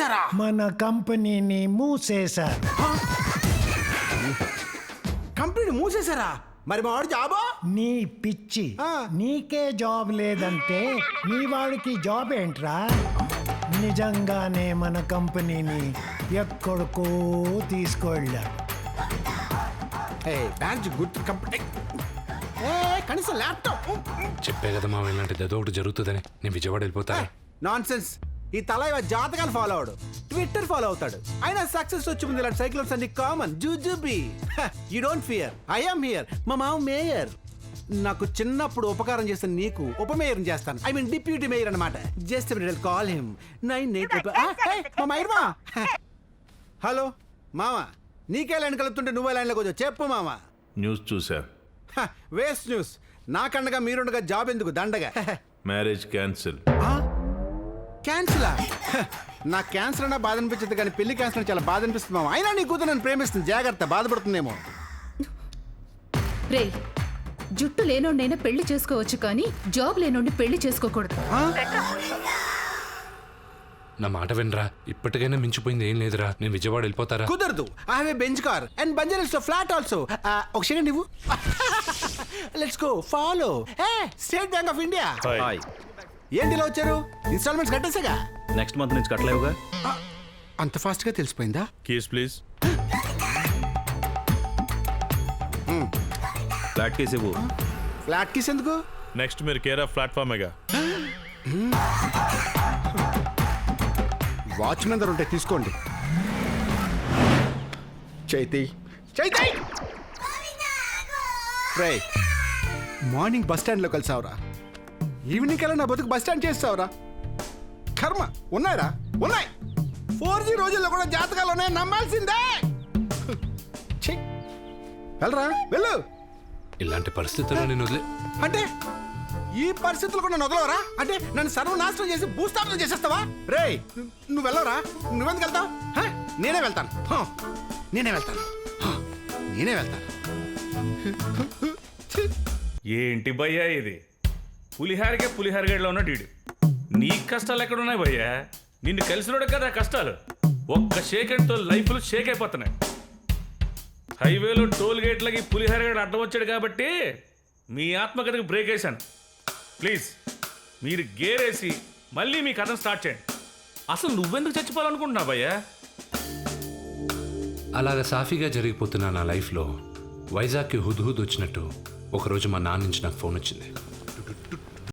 మూసేశారా? మన కంపెనీని మూసేశారు. కంపెనీ మూసేశారా? మరి మా వాడు జాబా? నీ పిచ్చి, నీకే జాబ్ లేదంటే నీ వాడికి జాబ్ ఏంట్రా? నిజంగానే మన కంపెనీని ఎక్కడికో తీసుకెళ్ళాడు. Bank good company. కనీసం ల్యాప్టాప్. చెప్పే కదా మా ఇలాంటిది ఏదో ఒకటి జరుగుతుందని. నేను విజయవాడ వెళ్ళిపోతా. Non sense. ఈ తలైవ జాతకాలు ఫాలో అవడు, ట్విట్టర్ ఫాలో అవుతాడు. అయినా సక్సెస్ వచ్చి ముందు ఇలాంటి సైక్లోన్స్ అన్ని కామన్. జూజుబీ. You don't fear, I'm here. మా మామ మేయర్. నాకు చిన్నప్పుడు ఉపకారం చేసిన నీకు ఉప మేయర్ చేస్తాను. ఐ మీన్ డిప్యూటీ మేయర్ అనమాట. Just call him 98. హలో మామ, నీకే లైన్ కలుపుతుంటే నువ్వే లైన్లోకి వచ్చావు. చెప్పు మామ. న్యూస్ చూసా. Waste news. నాకండగా మీరుండగా జాబ్ ఎందుకు దండగా? Marriage cancel. క్యాన్సిలా? నా క్యాన్సర్ అన్నా బాధ అనిపించదు, కానీ పెళ్లి క్యాన్సర్ చాలా బాధ అనిపిస్తుంది మామ. అయినా నీ కూతురు నన్ను ప్రేమిస్తుంది. జాగ్రత్త, బాధపడుతుందేమో. రే, జుట్టు లేనోడినైనా పెళ్లి చేసుకోవచ్చు, కానీ జాబ్ లేనోడిని పెళ్లి చేసుకోకూడదు. నా మాట వినరా. ఇప్పటికైనా మించిపోయింది ఏం లేదురా. నేను విజయవాడ వెళ్ళిపోతారా? కుదరదు. I have a Benz car and Banjaras లో ఫ్లాట్ ఆల్సో. ఒక సెకండ్ ఇవ్వు. Let's go. Follow. State Bank of India. Hi. ఏంటి ఇలా వచ్చారు? ఇన్స్టాల్మెంట్స్ కట్టేసాగా? నెక్స్ట్ మంత్ నుంచి కట్టలేవుగా. అంత ఫాస్ట్ గా తెలిసిపోయిందా? Keys please. ఫ్లాట్ కేస్ ఇవ్వు. ఫ్లాట్ కీస్ ఎందుకు? నెక్స్ట్ మీరు కేర్ ఆఫ్ ప్లాట్ఫామేగా. వాచ్మెన్ దగ్గర ఉంటే తీసుకోండి. చైతి, చైతి! రేయ్, మార్నింగ్ బస్ స్టాండ్లో కలిసావురా, ఈవినింగ్ కల్లా నా బతుకు బస్ స్టాండ్ చేస్తావురా. కర్మ. ఉన్నాయరా? ఉన్నాయి. 4G రోజుల్లో కూడా జాతకాలు ఉన్నాయి, నమ్మాల్సిందే. ఛీ! వెళ్ళరా, వెళ్ళు. ఇలాంటి పరిస్థితుల్లో నేను వదిలే. అంటే ఈ పరిస్థితులు కూడా నన్ను వదలవరా? అంటే నన్ను సర్వనాశనం చేసి భూస్థాపన చేసేస్తావా? రేయ్, నువ్వు వెళ్ళవరా? నువ్వెందుకు వెళ్తావు? నేనే వెళ్తాను. నేనే వెళ్తాను. నేనే వెళ్తాను. ఏంటి భయ్యా ఇది? పులిహారకే పులిహారగడ్లో ఉన్నాడు వీడు. నీ కష్టాలు ఎక్కడున్నాయి భయ్యా? నిన్ను కలిసినోడు కదా కష్టాలు. ఒక్క షేకెండ్తో లైఫ్లు షేక్ అయిపోతున్నాయి. హైవేలో టోల్ గేట్లకి పులిహారగడ అడ్డం వచ్చాడు కాబట్టి మీ ఆత్మకథకు బ్రేక్ వేశాను. ప్లీజ్ మీరు గేరేసి మళ్ళీ మీ కథను స్టార్ట్ చేయండి. అసలు నువ్వెందుకు చచ్చిపోవాలనుకుంటున్నావు భయ్యా? అలాగ సాఫీగా జరిగిపోతున్న నా లైఫ్లో వైజాగ్కి హుద్హుద్ వచ్చినట్టు ఒకరోజు మా నాన్న నుంచి నాకు ఫోన్ వచ్చింది.